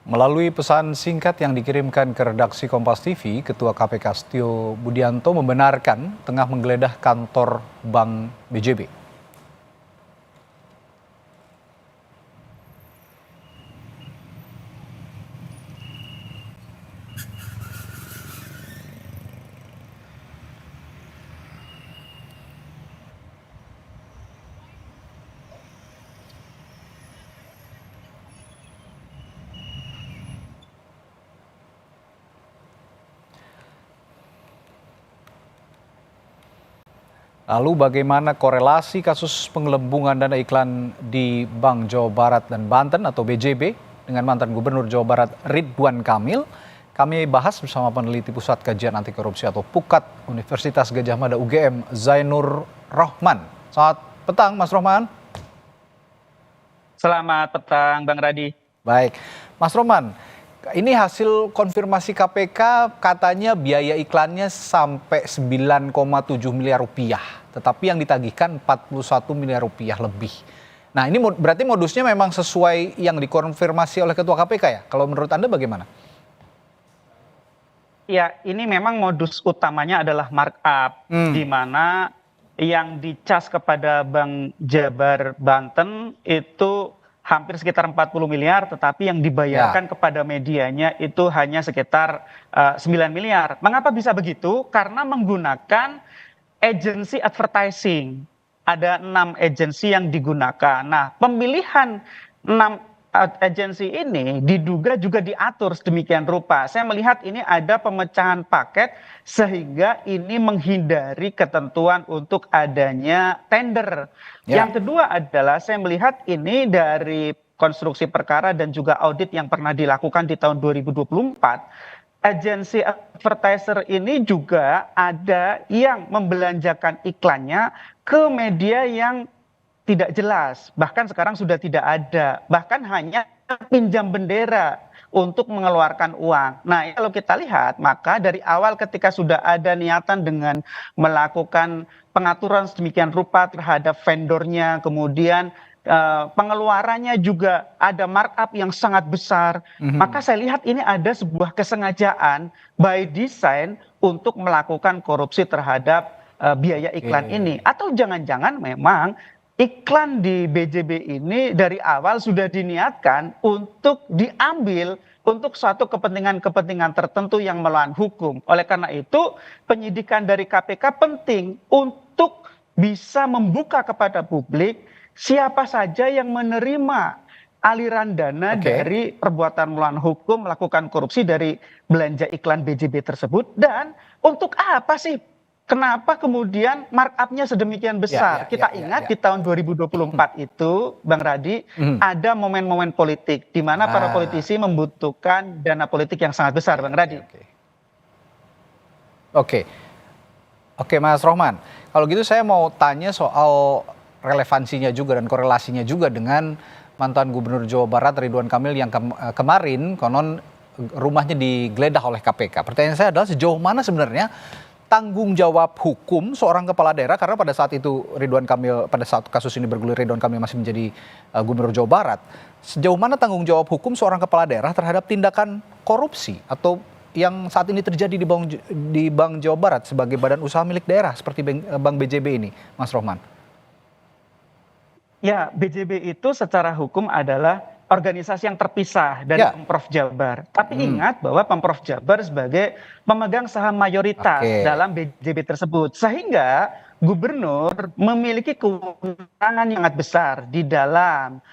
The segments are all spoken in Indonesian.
Melalui pesan singkat yang dikirimkan ke redaksi Kompas TV, Ketua KPK Setio Budianto membenarkan tengah menggeledah kantor Bank BJB. Lalu bagaimana korelasi kasus penggelembungan dana iklan di Bank Jawa Barat dan Banten atau BJB dengan mantan Gubernur Jawa Barat Ridwan Kamil? Kami bahas bersama peneliti Pusat Kajian Anti Korupsi atau PUKAT Universitas Gadjah Mada UGM, Zainur Rohman. Selamat petang, Mas Rohman. Selamat petang, Bang Radi. Baik, Mas Rohman. Ini hasil konfirmasi KPK, katanya biaya iklannya sampai 9,7 miliar rupiah. Tetapi yang ditagihkan 41 miliar rupiah lebih. Nah ini berarti modusnya memang sesuai yang dikonfirmasi oleh Ketua KPK ya? Kalau menurut Anda bagaimana? Ya, ini memang modus utamanya adalah markup. Di mana yang dicas kepada Bank Jabar Banten itu hampir sekitar 40 miliar, tetapi yang dibayarkan kepada medianya itu hanya sekitar 9 miliar. Mengapa bisa begitu? Karena menggunakan agency advertising. Ada 6 agensi yang digunakan. Nah, pemilihan 6 agensi ini diduga juga diatur sedemikian rupa. Saya melihat ini ada pemecahan paket sehingga ini menghindari ketentuan untuk adanya tender. Yang kedua adalah saya melihat ini dari konstruksi perkara dan juga audit yang pernah dilakukan di tahun 2024. Agensi advertiser ini juga ada yang membelanjakan iklannya ke media yang tidak jelas, bahkan sekarang sudah tidak ada, bahkan hanya pinjam bendera untuk mengeluarkan uang. Nah, kalau kita lihat, maka dari awal ketika sudah ada niatan dengan melakukan pengaturan sedemikian rupa terhadap vendornya, kemudian pengeluarannya juga ada markup yang sangat besar, maka saya lihat ini ada sebuah kesengajaan by design untuk melakukan korupsi terhadap biaya iklan ini. Atau jangan-jangan memang iklan di BJB ini dari awal sudah diniatkan untuk diambil untuk suatu kepentingan-kepentingan tertentu yang melawan hukum. Oleh karena itu, penyidikan dari KPK penting untuk bisa membuka kepada publik siapa saja yang menerima aliran dana dari perbuatan melawan hukum, melakukan korupsi dari belanja iklan BJB tersebut, dan untuk apa sih? Kenapa kemudian markupnya sedemikian besar? Kita ingat di tahun 2024 itu, Bang Radi, ada momen-momen politik di mana para politisi membutuhkan dana politik yang sangat besar, Bang Radi. Oke, Mas Rohman. Kalau gitu saya mau tanya soal relevansinya juga dan korelasinya juga dengan mantan Gubernur Jawa Barat Ridwan Kamil yang kemarin konon rumahnya digeledah oleh KPK. Pertanyaan saya adalah sejauh mana sebenarnya tanggung jawab hukum seorang kepala daerah, karena pada saat itu Ridwan Kamil, pada saat kasus ini bergulir Ridwan Kamil masih menjadi Gubernur Jawa Barat. Sejauh mana tanggung jawab hukum seorang kepala daerah terhadap tindakan korupsi atau yang saat ini terjadi di Bank Jawa Barat sebagai badan usaha milik daerah seperti Bank BJB ini, Mas Rohman? Ya, BJB itu secara hukum adalah organisasi yang terpisah dari Pemprov Jabar. Tapi ingat bahwa Pemprov Jabar sebagai pemegang saham mayoritas dalam BJB tersebut. Sehingga gubernur memiliki kewenangan yang sangat besar di dalam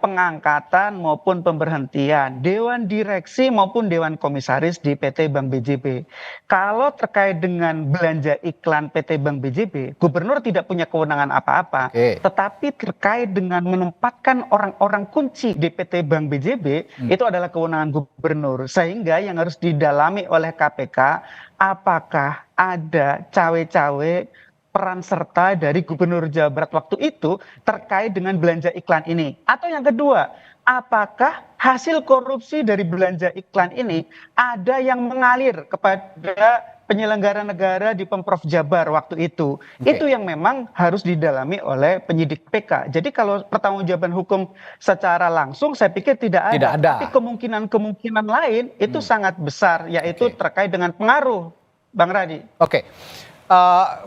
pengangkatan maupun pemberhentian dewan direksi maupun dewan komisaris di PT Bank BJB. Kalau terkait dengan belanja iklan PT Bank BJB, gubernur tidak punya kewenangan apa-apa, tetapi terkait dengan menempatkan orang-orang kunci di PT Bank BJB itu adalah kewenangan gubernur. Sehingga yang harus didalami oleh KPK, apakah ada cawe-cawe peran serta dari Gubernur Jawa Barat waktu itu terkait dengan belanja iklan ini. Atau yang kedua, apakah hasil korupsi dari belanja iklan ini ada yang mengalir kepada penyelenggara negara di Pemprov Jabar waktu itu. Itu yang memang harus didalami oleh penyidik KPK. Jadi kalau pertanggungjawaban hukum secara langsung saya pikir tidak ada. Tapi kemungkinan-kemungkinan lain itu sangat besar, yaitu terkait dengan pengaruh, Bang Radi. Oke.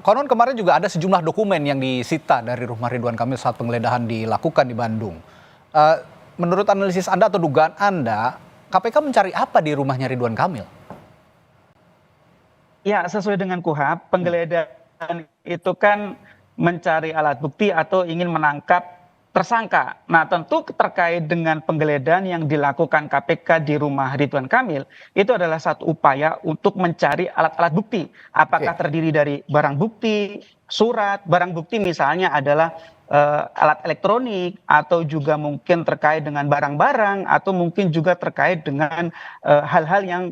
Konon kemarin juga ada sejumlah dokumen yang disita dari rumah Ridwan Kamil saat penggeledahan dilakukan di Bandung. Menurut analisis Anda atau dugaan Anda, KPK mencari apa di rumahnya Ridwan Kamil? Ya, sesuai dengan KUHP, penggeledahan itu kan mencari alat bukti atau ingin menangkap tersangka. Nah, tentu terkait dengan penggeledahan yang dilakukan KPK di rumah Ridwan Kamil, itu adalah satu upaya untuk mencari alat-alat bukti. Apakah terdiri dari barang bukti, surat, barang bukti misalnya adalah alat elektronik, atau juga mungkin terkait dengan barang-barang, atau mungkin juga terkait dengan hal-hal yang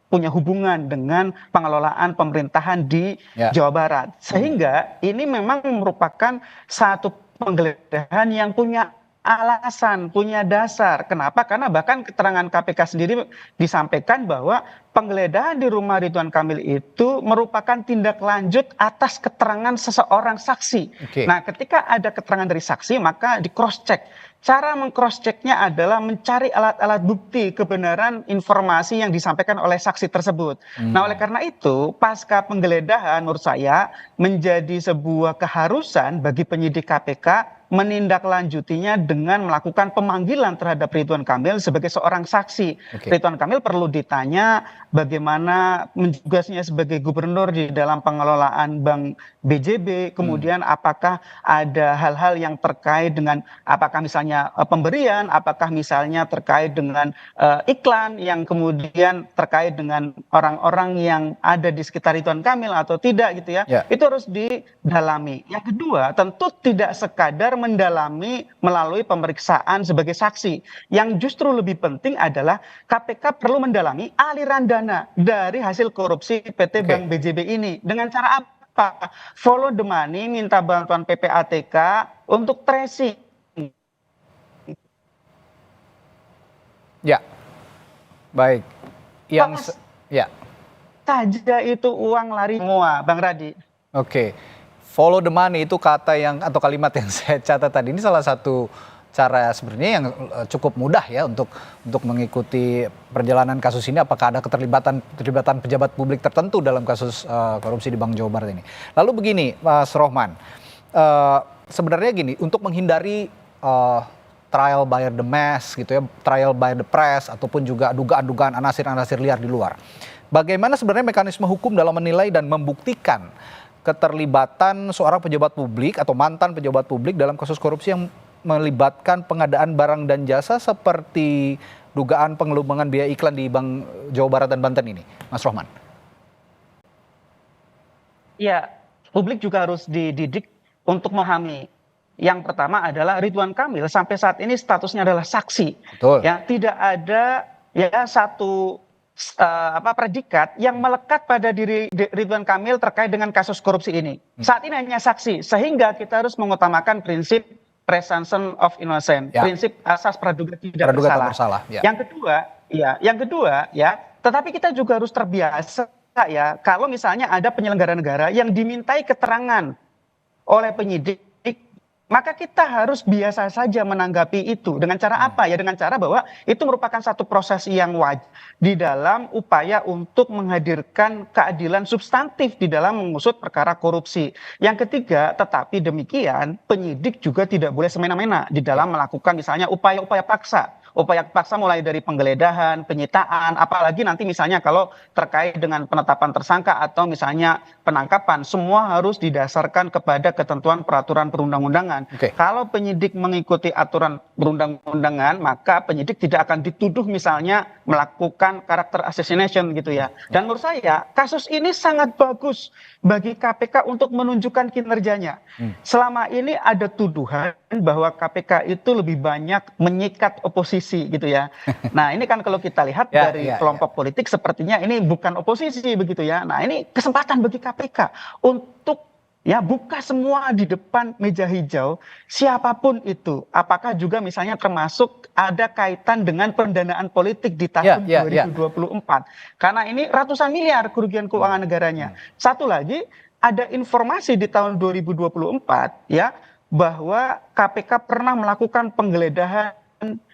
punya hubungan dengan pengelolaan pemerintahan di Jawa Barat. Sehingga ini memang merupakan satu penggeledahan yang punya alasan, punya dasar. Kenapa? Karena bahkan keterangan KPK sendiri disampaikan bahwa penggeledahan di rumah Ridwan Kamil itu merupakan tindak lanjut atas keterangan seseorang saksi. Nah, ketika ada keterangan dari saksi, maka di cross check. Cara meng-cross checknya adalah mencari alat-alat bukti kebenaran informasi yang disampaikan oleh saksi tersebut. Nah, oleh karena itu, pasca penggeledahan menurut saya menjadi sebuah keharusan bagi penyidik KPK menindaklanjutinya dengan melakukan pemanggilan terhadap Ridwan Kamil sebagai seorang saksi. Ridwan Kamil perlu ditanya bagaimana tugasnya sebagai gubernur di dalam pengelolaan Bank BJB, kemudian apakah ada hal-hal yang terkait dengan apakah misalnya pemberian, apakah misalnya terkait dengan iklan yang kemudian terkait dengan orang-orang yang ada di sekitar Ridwan Kamil atau tidak gitu ya. Itu harus didalami. Yang kedua, tentu tidak sekadar mendalami melalui pemeriksaan sebagai saksi. Yang justru lebih penting adalah KPK perlu mendalami aliran dana dari hasil korupsi PT Bank BJB ini. Dengan cara apa? Follow the money, minta bantuan PPATK untuk tracing. Ya, baik. Yang saja itu uang lari semua, Bang Radi. Follow the money itu kata yang atau kalimat yang saya catat tadi. Ini salah satu cara sebenarnya yang cukup mudah ya untuk mengikuti perjalanan kasus ini. Apakah ada keterlibatan pejabat publik tertentu dalam kasus korupsi di Bank Jawa Barat ini? Lalu begini, Mas Rohman, sebenarnya gini, untuk menghindari trial by the mass gitu ya, trial by the press ataupun juga dugaan-dugaan anasir-anasir liar di luar. Bagaimana sebenarnya mekanisme hukum dalam menilai dan membuktikan keterlibatan seorang pejabat publik atau mantan pejabat publik dalam kasus korupsi yang melibatkan pengadaan barang dan jasa seperti dugaan pengelubungan biaya iklan di Bank Jawa Barat dan Banten ini, Mas Rohman? Ya, publik juga harus dididik untuk memahami. Yang pertama adalah Ridwan Kamil sampai saat ini statusnya adalah saksi. Ya, tidak ada satu predikat yang melekat pada diri Ridwan Kamil terkait dengan kasus korupsi ini. Saat ini hanya saksi, sehingga kita harus mengutamakan prinsip presumption of innocence, prinsip asas praduga tidak bersalah. Yang kedua, tetapi kita juga harus terbiasa ya, kalau misalnya ada penyelenggara negara yang dimintai keterangan oleh penyidik, maka kita harus biasa saja menanggapi itu. Dengan cara apa? Ya dengan cara bahwa itu merupakan satu proses yang wajar di dalam upaya untuk menghadirkan keadilan substantif di dalam mengusut perkara korupsi. Yang ketiga, tetapi demikian penyidik juga tidak boleh semena-mena di dalam melakukan misalnya upaya-upaya paksa. Upaya paksa mulai dari penggeledahan, penyitaan, apalagi nanti misalnya kalau terkait dengan penetapan tersangka atau misalnya penangkapan, semua harus didasarkan kepada ketentuan peraturan perundang-undangan. Kalau penyidik mengikuti aturan perundang-undangan, maka penyidik tidak akan dituduh misalnya melakukan karakter assassination gitu ya. Dan menurut saya kasus ini sangat bagus bagi KPK untuk menunjukkan kinerjanya. Selama ini ada tuduhan bahwa KPK itu lebih banyak menyikat oposisi gitu ya. Nah ini kan kalau kita lihat dari kelompok politik sepertinya ini bukan oposisi begitu ya. Nah ini kesempatan bagi KPK untuk ya buka semua di depan meja hijau, siapapun itu, apakah juga misalnya termasuk ada kaitan dengan pendanaan politik di tahun 2024, karena ini ratusan miliar kerugian keuangan negaranya. Satu lagi, ada informasi di tahun 2024 ya bahwa KPK pernah melakukan penggeledahan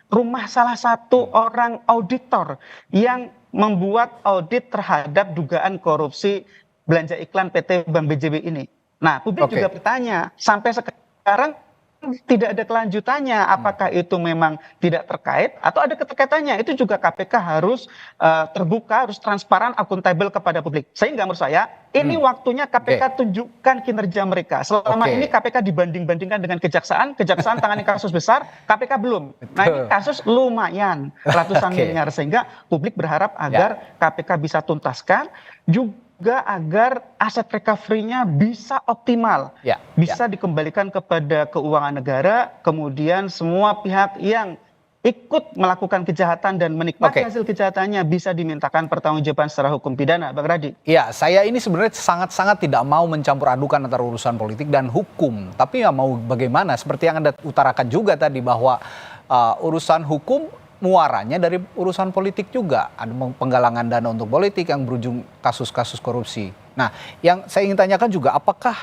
rumah salah satu orang auditor yang membuat audit terhadap dugaan korupsi belanja iklan PT Bank BJB ini. Nah, publik juga bertanya, sampai sekarang tidak ada kelanjutannya, apakah itu memang tidak terkait atau ada keterkaitannya. Itu juga KPK harus terbuka, harus transparan, akuntabel kepada publik. Sehingga menurut saya ini waktunya KPK tunjukkan kinerja mereka. Selama ini KPK dibanding-bandingkan dengan kejaksaan tangani kasus besar, KPK belum. Nah, ini kasus lumayan ratusan miliar, sehingga publik berharap agar KPK bisa tuntaskan juga agar aset recovery-nya bisa optimal, bisa dikembalikan kepada keuangan negara, kemudian semua pihak yang ikut melakukan kejahatan dan menikmati hasil kejahatannya bisa dimintakan pertanggungjawaban secara hukum pidana, Bang Radi. Ya, saya ini sebenarnya sangat-sangat tidak mau mencampur adukan antara urusan politik dan hukum. Tapi ya mau bagaimana, seperti yang Anda utarakan juga tadi bahwa urusan hukum muaranya dari urusan politik juga. Ada penggalangan dana untuk politik yang berujung kasus-kasus korupsi. Nah, yang saya ingin tanyakan juga, apakah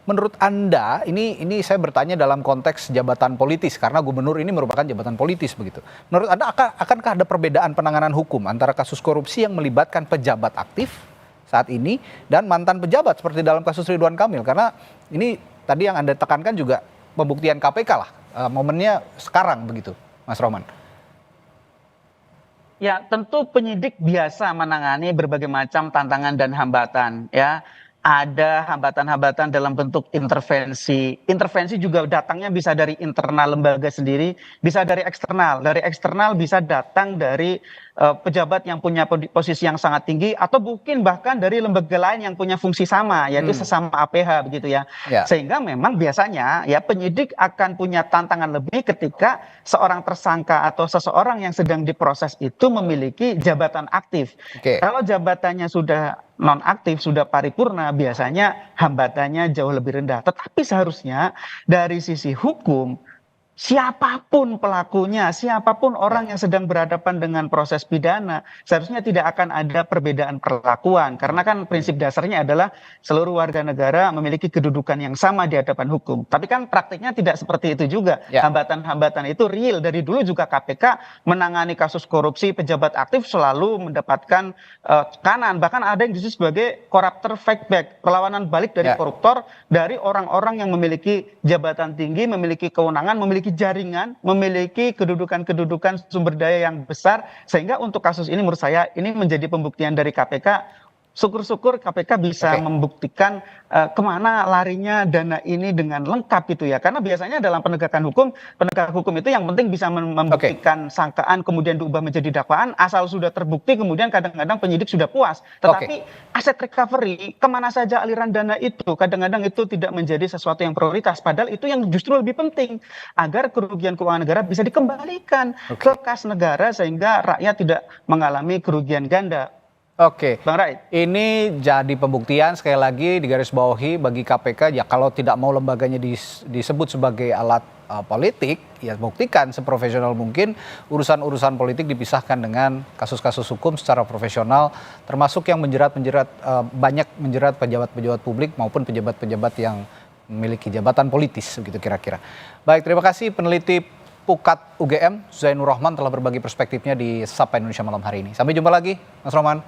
menurut Anda, ini saya bertanya dalam konteks jabatan politis, karena gubernur ini merupakan jabatan politis begitu. Menurut Anda, akankah ada perbedaan penanganan hukum antara kasus korupsi yang melibatkan pejabat aktif saat ini dan mantan pejabat seperti dalam kasus Ridwan Kamil? Karena ini tadi yang Anda tekankan juga pembuktian KPK lah, momennya sekarang begitu, Mas Rohman. Ya, tentu penyidik biasa menangani berbagai macam tantangan dan hambatan, ya. Ada hambatan-hambatan dalam bentuk intervensi. Intervensi juga datangnya bisa dari internal lembaga sendiri, bisa dari eksternal. Dari eksternal bisa datang dari pejabat yang punya posisi yang sangat tinggi, atau mungkin bahkan dari lembaga lain yang punya fungsi sama, yaitu sesama APH begitu ya. Sehingga memang biasanya ya penyidik akan punya tantangan lebih ketika seorang tersangka atau seseorang yang sedang diproses itu memiliki jabatan aktif. Kalau jabatannya sudah nonaktif, sudah paripurna, biasanya hambatannya jauh lebih rendah. Tetapi seharusnya dari sisi hukum, siapapun pelakunya, siapapun orang yang sedang berhadapan dengan proses pidana, seharusnya tidak akan ada perbedaan perlakuan. Karena kan prinsip dasarnya adalah seluruh warga negara memiliki kedudukan yang sama di hadapan hukum. Tapi kan praktiknya tidak seperti itu juga. Hambatan-hambatan itu real. Dari dulu juga KPK menangani kasus korupsi pejabat aktif selalu mendapatkan tekanan. Bahkan ada yang disebut sebagai corruptor fight back, perlawanan balik dari koruptor, dari orang-orang yang memiliki jabatan tinggi, memiliki kewenangan, memiliki jaringan, memiliki kedudukan-kedudukan sumber daya yang besar, sehingga untuk kasus ini menurut saya ini menjadi pembuktian dari KPK. Syukur-syukur KPK bisa membuktikan kemana larinya dana ini dengan lengkap itu ya. Karena biasanya dalam penegakan hukum, penegak hukum itu yang penting bisa membuktikan sangkaan kemudian diubah menjadi dakwaan, asal sudah terbukti kemudian kadang-kadang penyidik sudah puas. Tetapi aset recovery, kemana saja aliran dana itu, kadang-kadang itu tidak menjadi sesuatu yang prioritas. Padahal itu yang justru lebih penting, agar kerugian keuangan negara bisa dikembalikan ke kas negara sehingga rakyat tidak mengalami kerugian ganda. Bang Rai, ini jadi pembuktian sekali lagi digarisbawahi bagi KPK, ya kalau tidak mau lembaganya disebut sebagai alat politik, ya buktikan seprofesional mungkin urusan-urusan politik dipisahkan dengan kasus-kasus hukum secara profesional, termasuk yang banyak menjerat pejabat-pejabat publik maupun pejabat-pejabat yang memiliki jabatan politis, begitu kira-kira. Baik, terima kasih peneliti Pukat UGM Zainur Rohman telah berbagi perspektifnya di Sapa Indonesia malam hari ini. Sampai jumpa lagi, Mas Rohman.